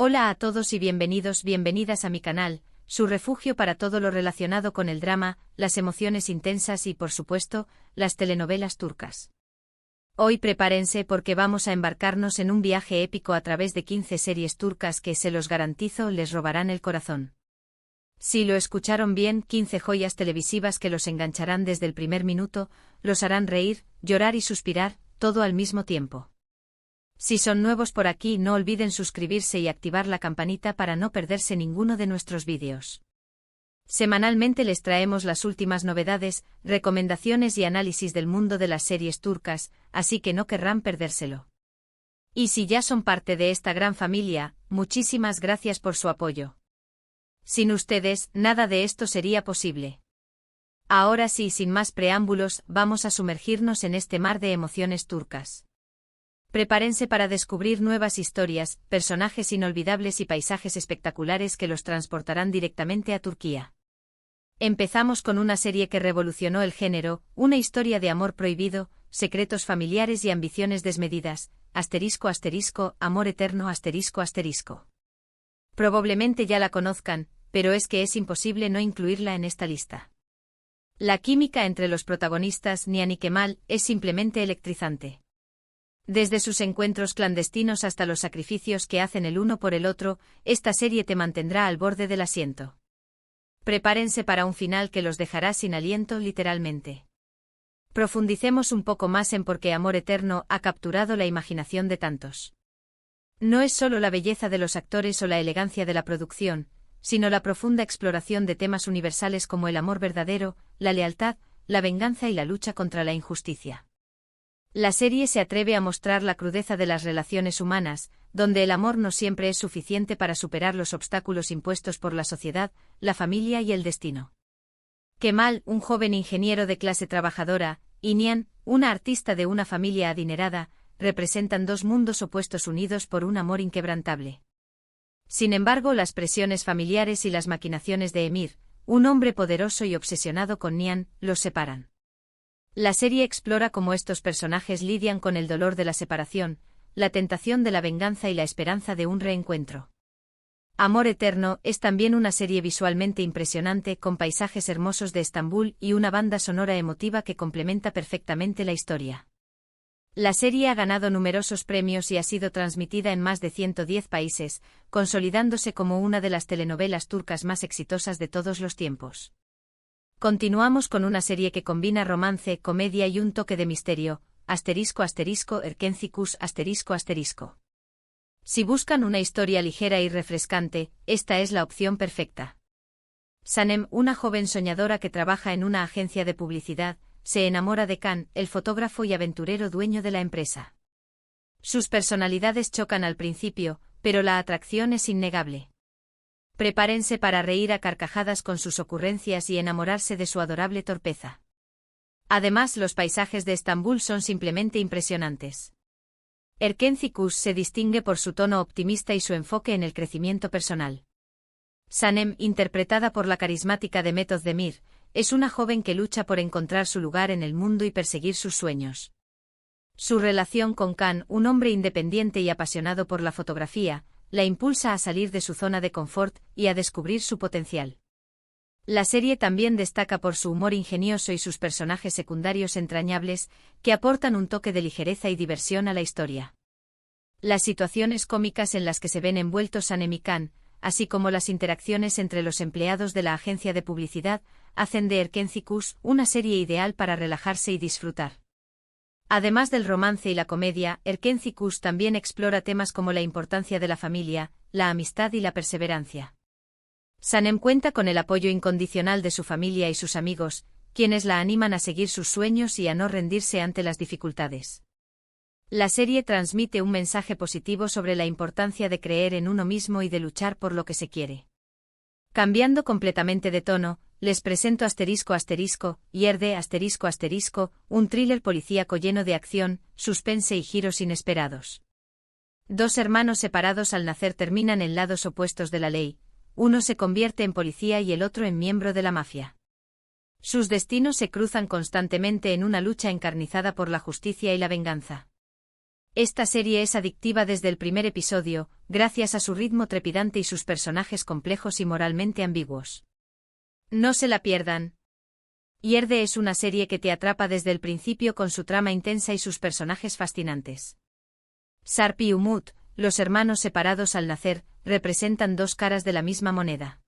Hola a todos y bienvenidas a mi canal, su refugio para todo lo relacionado con el drama, las emociones intensas y, por supuesto, las telenovelas turcas. Hoy prepárense porque vamos a embarcarnos en un viaje épico a través de 15 series turcas que, se los garantizo, les robarán el corazón. Si lo escucharon bien, 15 joyas televisivas que los engancharán desde el primer minuto, los harán reír, llorar y suspirar, todo al mismo tiempo. Si son nuevos por aquí, no olviden suscribirse y activar la campanita para no perderse ninguno de nuestros vídeos. Semanalmente les traemos las últimas novedades, recomendaciones y análisis del mundo de las series turcas, así que no querrán perdérselo. Y si ya son parte de esta gran familia, muchísimas gracias por su apoyo. Sin ustedes, nada de esto sería posible. Ahora sí, sin más preámbulos, vamos a sumergirnos en este mar de emociones turcas. Prepárense para descubrir nuevas historias, personajes inolvidables y paisajes espectaculares que los transportarán directamente a Turquía. Empezamos con una serie que revolucionó el género, una historia de amor prohibido, secretos familiares y ambiciones desmedidas, ***, amor eterno ***. Probablemente ya la conozcan, pero es que es imposible no incluirla en esta lista. La química entre los protagonistas, Nihan y Kemal, es simplemente electrizante. Desde sus encuentros clandestinos hasta los sacrificios que hacen el uno por el otro, esta serie te mantendrá al borde del asiento. Prepárense para un final que los dejará sin aliento literalmente. Profundicemos un poco más en por qué Amor Eterno ha capturado la imaginación de tantos. No es solo la belleza de los actores o la elegancia de la producción, sino la profunda exploración de temas universales como el amor verdadero, la lealtad, la venganza y la lucha contra la injusticia. La serie se atreve a mostrar la crudeza de las relaciones humanas, donde el amor no siempre es suficiente para superar los obstáculos impuestos por la sociedad, la familia y el destino. Kemal, un joven ingeniero de clase trabajadora, y Nihan, una artista de una familia adinerada, representan dos mundos opuestos unidos por un amor inquebrantable. Sin embargo, las presiones familiares y las maquinaciones de Emir, un hombre poderoso y obsesionado con Nihan, los separan. La serie explora cómo estos personajes lidian con el dolor de la separación, la tentación de la venganza y la esperanza de un reencuentro. Amor Eterno es también una serie visualmente impresionante con paisajes hermosos de Estambul y una banda sonora emotiva que complementa perfectamente la historia. La serie ha ganado numerosos premios y ha sido transmitida en más de 110 países, consolidándose como una de las telenovelas turcas más exitosas de todos los tiempos. Continuamos con una serie que combina romance, comedia y un toque de misterio, ***, ***. Si buscan una historia ligera y refrescante, esta es la opción perfecta. Sanem, una joven soñadora que trabaja en una agencia de publicidad, se enamora de Can, el fotógrafo y aventurero dueño de la empresa. Sus personalidades chocan al principio, pero la atracción es innegable. Prepárense para reír a carcajadas con sus ocurrencias y enamorarse de su adorable torpeza. Además, los paisajes de Estambul son simplemente impresionantes. Erkenci se distingue por su tono optimista y su enfoque en el crecimiento personal. Sanem, interpretada por la carismática Demet Özdemir, es una joven que lucha por encontrar su lugar en el mundo y perseguir sus sueños. Su relación con Can, un hombre independiente y apasionado por la fotografía, la impulsa a salir de su zona de confort y a descubrir su potencial. La serie también destaca por su humor ingenioso y sus personajes secundarios entrañables, que aportan un toque de ligereza y diversión a la historia. Las situaciones cómicas en las que se ven envueltos Sanem y Can, así como las interacciones entre los empleados de la agencia de publicidad, hacen de Erkenci una serie ideal para relajarse y disfrutar. Además del romance y la comedia, Erkenci también explora temas como la importancia de la familia, la amistad y la perseverancia. Sanem cuenta con el apoyo incondicional de su familia y sus amigos, quienes la animan a seguir sus sueños y a no rendirse ante las dificultades. La serie transmite un mensaje positivo sobre la importancia de creer en uno mismo y de luchar por lo que se quiere. Cambiando completamente de tono, les presento Yerde ***, un thriller policíaco lleno de acción, suspense y giros inesperados. Dos hermanos separados al nacer terminan en lados opuestos de la ley, uno se convierte en policía y el otro en miembro de la mafia. Sus destinos se cruzan constantemente en una lucha encarnizada por la justicia y la venganza. Esta serie es adictiva desde el primer episodio, gracias a su ritmo trepidante y sus personajes complejos y moralmente ambiguos. No se la pierdan. Yerde es una serie que te atrapa desde el principio con su trama intensa y sus personajes fascinantes. Sarp y Umut, los hermanos separados al nacer, representan dos caras de la misma moneda.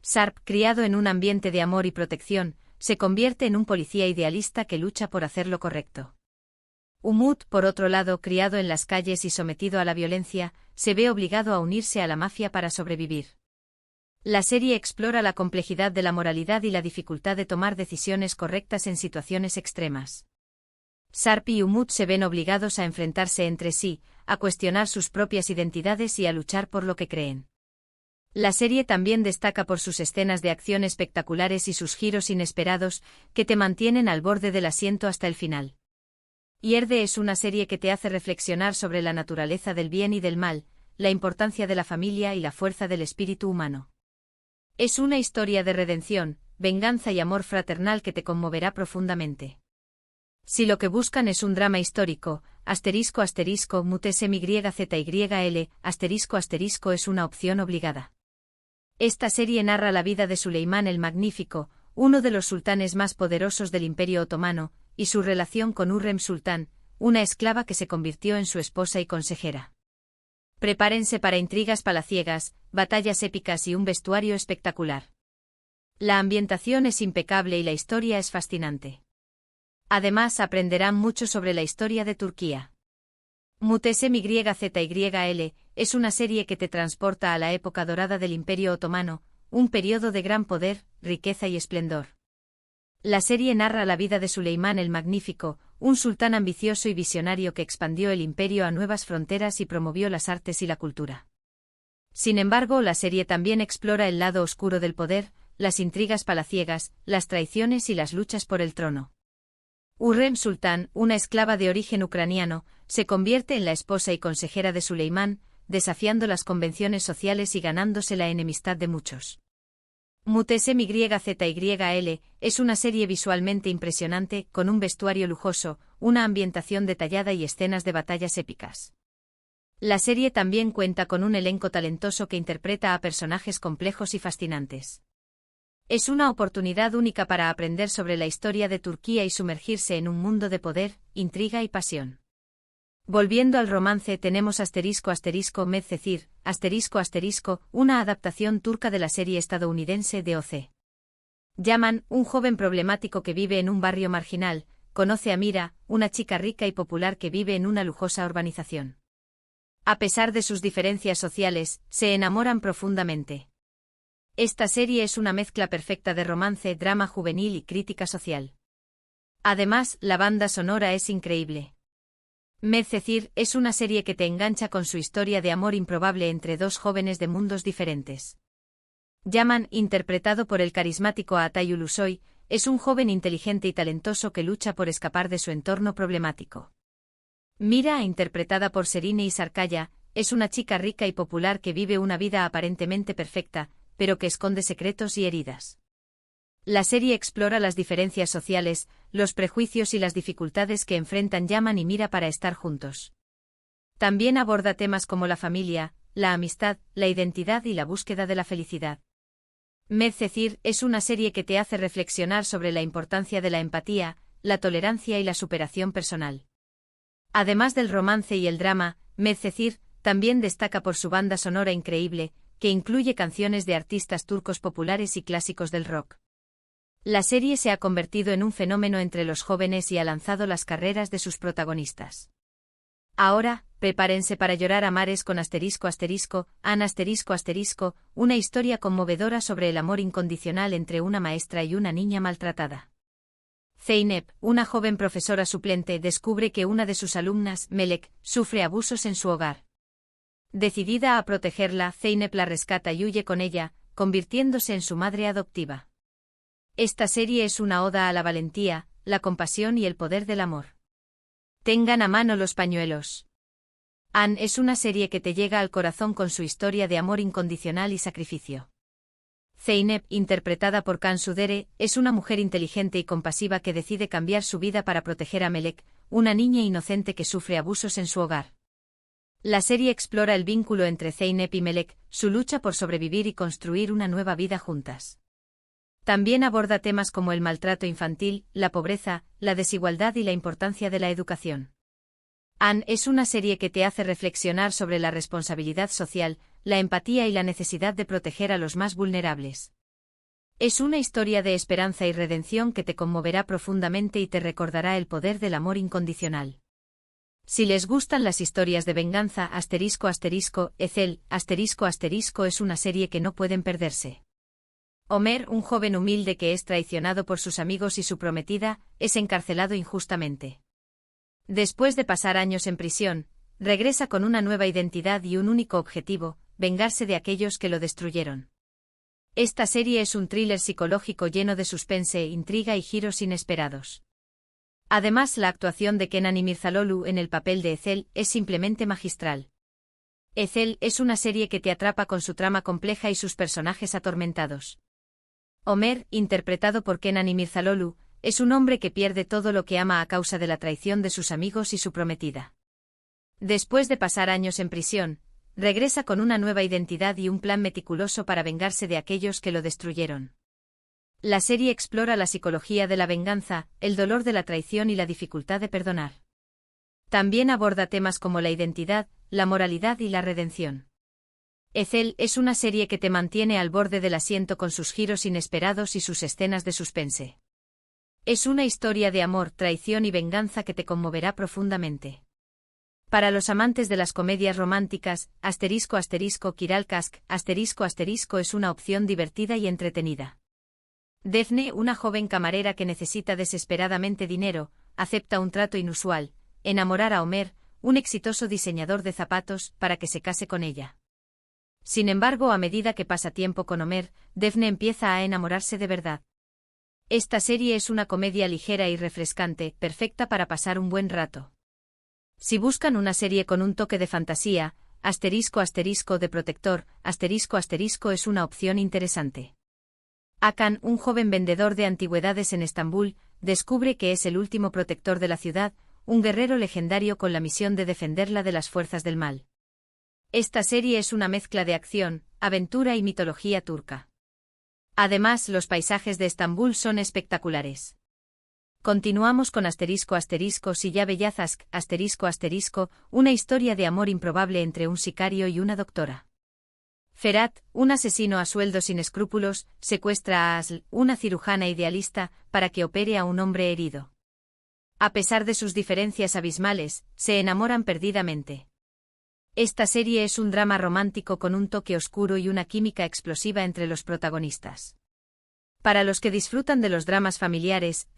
Sarp, criado en un ambiente de amor y protección, se convierte en un policía idealista que lucha por hacer lo correcto. Umut, por otro lado, criado en las calles y sometido a la violencia, se ve obligado a unirse a la mafia para sobrevivir. La serie explora la complejidad de la moralidad y la dificultad de tomar decisiones correctas en situaciones extremas. Sarp y Umut se ven obligados a enfrentarse entre sí, a cuestionar sus propias identidades y a luchar por lo que creen. La serie también destaca por sus escenas de acción espectaculares y sus giros inesperados, que te mantienen al borde del asiento hasta el final. Yerde es una serie que te hace reflexionar sobre la naturaleza del bien y del mal, la importancia de la familia y la fuerza del espíritu humano. Es una historia de redención, venganza y amor fraternal que te conmoverá profundamente. Si lo que buscan es un drama histórico, ***Mutese MYZYL, *** es una opción obligada. Esta serie narra la vida de Suleimán el Magnífico, uno de los sultanes más poderosos del Imperio Otomano, y su relación con Hürrem Sultán, una esclava que se convirtió en su esposa y consejera. Prepárense para intrigas palaciegas, batallas épicas y un vestuario espectacular. La ambientación es impecable y la historia es fascinante. Además, aprenderán mucho sobre la historia de Turquía. Mutese MYZYL es una serie que te transporta a la época dorada del Imperio Otomano, un periodo de gran poder, riqueza y esplendor. La serie narra la vida de Suleimán el Magnífico, un sultán ambicioso y visionario que expandió el imperio a nuevas fronteras y promovió las artes y la cultura. Sin embargo, la serie también explora el lado oscuro del poder, las intrigas palaciegas, las traiciones y las luchas por el trono. Hürrem Sultán, una esclava de origen ucraniano, se convierte en la esposa y consejera de Suleimán, desafiando las convenciones sociales y ganándose la enemistad de muchos. Mutese MYZYL es una serie visualmente impresionante, con un vestuario lujoso, una ambientación detallada y escenas de batallas épicas. La serie también cuenta con un elenco talentoso que interpreta a personajes complejos y fascinantes. Es una oportunidad única para aprender sobre la historia de Turquía y sumergirse en un mundo de poder, intriga y pasión. Volviendo al romance, tenemos ***Medcezir, una adaptación turca de la serie estadounidense de O.C. Yaman, un joven problemático que vive en un barrio marginal, conoce a Mira, una chica rica y popular que vive en una lujosa urbanización. A pesar de sus diferencias sociales, se enamoran profundamente. Esta serie es una mezcla perfecta de romance, drama juvenil y crítica social. Además, la banda sonora es increíble. Medcezir es una serie que te engancha con su historia de amor improbable entre dos jóvenes de mundos diferentes. Yaman, interpretado por el carismático Atay Ulusoy, es un joven inteligente y talentoso que lucha por escapar de su entorno problemático. Mira, interpretada por Serine Isarkaya, es una chica rica y popular que vive una vida aparentemente perfecta, pero que esconde secretos y heridas. La serie explora las diferencias sociales, los prejuicios y las dificultades que enfrentan Yaman y Mira para estar juntos. También aborda temas como la familia, la amistad, la identidad y la búsqueda de la felicidad. Medcezir es una serie que te hace reflexionar sobre la importancia de la empatía, la tolerancia y la superación personal. Además del romance y el drama, Medcezir también destaca por su banda sonora increíble, que incluye canciones de artistas turcos populares y clásicos del rock. La serie se ha convertido en un fenómeno entre los jóvenes y ha lanzado las carreras de sus protagonistas. Ahora, prepárense para llorar a mares con una historia conmovedora sobre el amor incondicional entre una maestra y una niña maltratada. Zeynep, una joven profesora suplente, descubre que una de sus alumnas, Melek, sufre abusos en su hogar. Decidida a protegerla, Zeynep la rescata y huye con ella, convirtiéndose en su madre adoptiva. Esta serie es una oda a la valentía, la compasión y el poder del amor. Tengan a mano los pañuelos. Anne es una serie que te llega al corazón con su historia de amor incondicional y sacrificio. Zeynep, interpretada por Can Sudere, es una mujer inteligente y compasiva que decide cambiar su vida para proteger a Melek, una niña inocente que sufre abusos en su hogar. La serie explora el vínculo entre Zeynep y Melek, su lucha por sobrevivir y construir una nueva vida juntas. También aborda temas como el maltrato infantil, la pobreza, la desigualdad y la importancia de la educación. Anne es una serie que te hace reflexionar sobre la responsabilidad social, la empatía y la necesidad de proteger a los más vulnerables. Es una historia de esperanza y redención que te conmoverá profundamente y te recordará el poder del amor incondicional. Si les gustan las historias de venganza, Ethel, es una serie que no pueden perderse. Homer, un joven humilde que es traicionado por sus amigos y su prometida, es encarcelado injustamente. Después de pasar años en prisión, regresa con una nueva identidad y un único objetivo: vengarse de aquellos que lo destruyeron. Esta serie es un thriller psicológico lleno de suspense, intriga y giros inesperados. Además, la actuación de Kenan Imirzaloglu en el papel de Ethel es simplemente magistral. Ethel es una serie que te atrapa con su trama compleja y sus personajes atormentados. Homer, interpretado por Kenan Imirzaloglu, es un hombre que pierde todo lo que ama a causa de la traición de sus amigos y su prometida. Después de pasar años en prisión, regresa con una nueva identidad y un plan meticuloso para vengarse de aquellos que lo destruyeron. La serie explora la psicología de la venganza, el dolor de la traición y la dificultad de perdonar. También aborda temas como la identidad, la moralidad y la redención. Ethel es una serie que te mantiene al borde del asiento con sus giros inesperados y sus escenas de suspense. Es una historia de amor, traición y venganza que te conmoverá profundamente. Para los amantes de las comedias románticas, Kiral Kask, es una opción divertida y entretenida. Daphne, una joven camarera que necesita desesperadamente dinero, acepta un trato inusual: enamorar a Homer, un exitoso diseñador de zapatos, para que se case con ella. Sin embargo, a medida que pasa tiempo con Homer, Daphne empieza a enamorarse de verdad. Esta serie es una comedia ligera y refrescante, perfecta para pasar un buen rato. Si buscan una serie con un toque de fantasía, The Protector, es una opción interesante. Hakan, un joven vendedor de antigüedades en Estambul, descubre que es el último protector de la ciudad, un guerrero legendario con la misión de defenderla de las fuerzas del mal. Esta serie es una mezcla de acción, aventura y mitología turca. Además, los paisajes de Estambul son espectaculares. Continuamos con Silla Bellazazk, una historia de amor improbable entre un sicario y una doctora. Ferhat, un asesino a sueldo sin escrúpulos, secuestra a Asl, una cirujana idealista, para que opere a un hombre herido. A pesar de sus diferencias abismales, se enamoran perdidamente. Esta serie es un drama romántico con un toque oscuro y una química explosiva entre los protagonistas. Para los que disfrutan de los dramas familiares,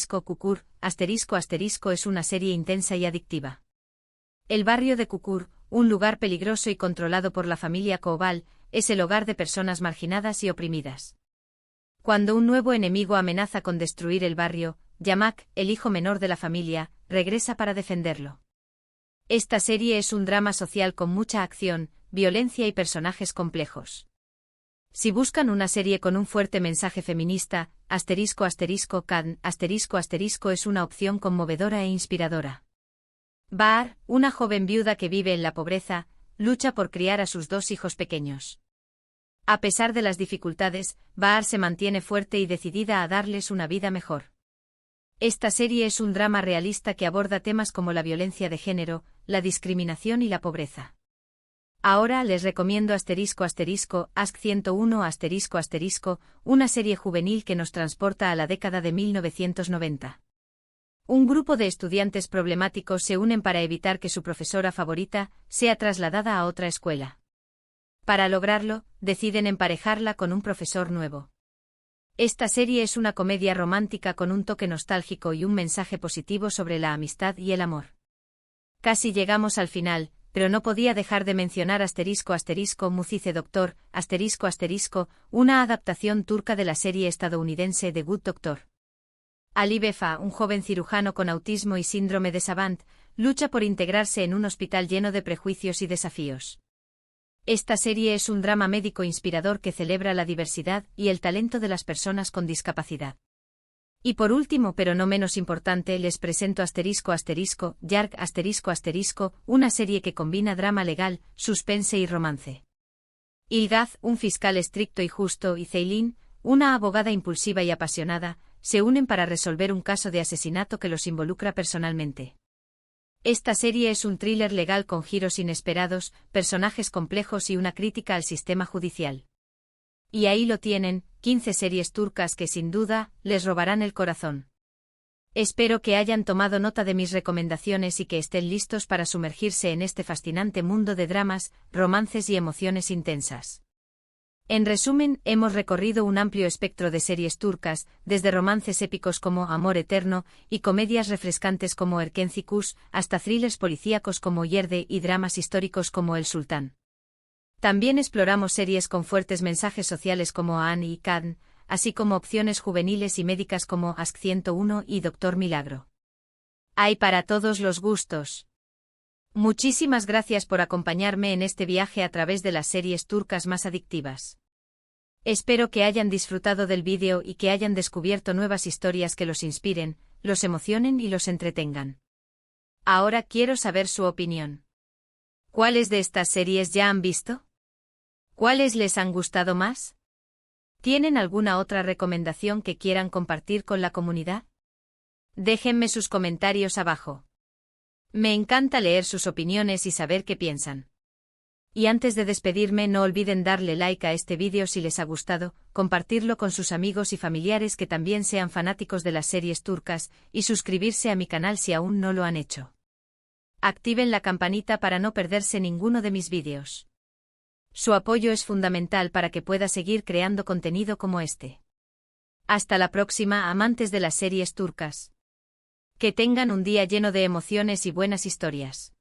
Kukur, es una serie intensa y adictiva. El barrio de Kukur, un lugar peligroso y controlado por la familia Koval, es el hogar de personas marginadas y oprimidas. Cuando un nuevo enemigo amenaza con destruir el barrio, Yamak, el hijo menor de la familia, regresa para defenderlo. Esta serie es un drama social con mucha acción, violencia y personajes complejos. Si buscan una serie con un fuerte mensaje feminista, Kadn, es una opción conmovedora e inspiradora. Bahar, una joven viuda que vive en la pobreza, lucha por criar a sus 2 hijos pequeños. A pesar de las dificultades, Bahar se mantiene fuerte y decidida a darles una vida mejor. Esta serie es un drama realista que aborda temas como la violencia de género, la discriminación y la pobreza. Ahora les recomiendo Ask 101 una serie juvenil que nos transporta a la década de 1990. Un grupo de estudiantes problemáticos se unen para evitar que su profesora favorita sea trasladada a otra escuela. Para lograrlo, deciden emparejarla con un profesor nuevo. Esta serie es una comedia romántica con un toque nostálgico y un mensaje positivo sobre la amistad y el amor. Casi llegamos al final, pero no podía dejar de mencionar Mucize Doctor, una adaptación turca de la serie estadounidense The Good Doctor. Ali Befa, un joven cirujano con autismo y síndrome de Savant, lucha por integrarse en un hospital lleno de prejuicios y desafíos. Esta serie es un drama médico inspirador que celebra la diversidad y el talento de las personas con discapacidad. Y por último, pero no menos importante, les presento Yark una serie que combina drama legal, suspense y romance. Ilgaz, un fiscal estricto y justo, y Ceylin, una abogada impulsiva y apasionada, se unen para resolver un caso de asesinato que los involucra personalmente. Esta serie es un thriller legal con giros inesperados, personajes complejos y una crítica al sistema judicial. Y ahí lo tienen, 15 series turcas que sin duda les robarán el corazón. Espero que hayan tomado nota de mis recomendaciones y que estén listos para sumergirse en este fascinante mundo de dramas, romances y emociones intensas. En resumen, hemos recorrido un amplio espectro de series turcas, desde romances épicos como Amor Eterno y comedias refrescantes como Erkenci Kuş, hasta thrillers policíacos como Yerde y dramas históricos como El Sultán. También exploramos series con fuertes mensajes sociales como Anne y Kadn, así como opciones juveniles y médicas como Ask 101 y Doctor Milagro. Hay para todos los gustos. Muchísimas gracias por acompañarme en este viaje a través de las series turcas más adictivas. Espero que hayan disfrutado del vídeo y que hayan descubierto nuevas historias que los inspiren, los emocionen y los entretengan. Ahora quiero saber su opinión. ¿Cuáles de estas series ya han visto? ¿Cuáles les han gustado más? ¿Tienen alguna otra recomendación que quieran compartir con la comunidad? Déjenme sus comentarios abajo. Me encanta leer sus opiniones y saber qué piensan. Y antes de despedirme, no olviden darle like a este vídeo si les ha gustado, compartirlo con sus amigos y familiares que también sean fanáticos de las series turcas, y suscribirse a mi canal si aún no lo han hecho. Activen la campanita para no perderse ninguno de mis vídeos. Su apoyo es fundamental para que pueda seguir creando contenido como este. Hasta la próxima, amantes de las series turcas. Que tengan un día lleno de emociones y buenas historias.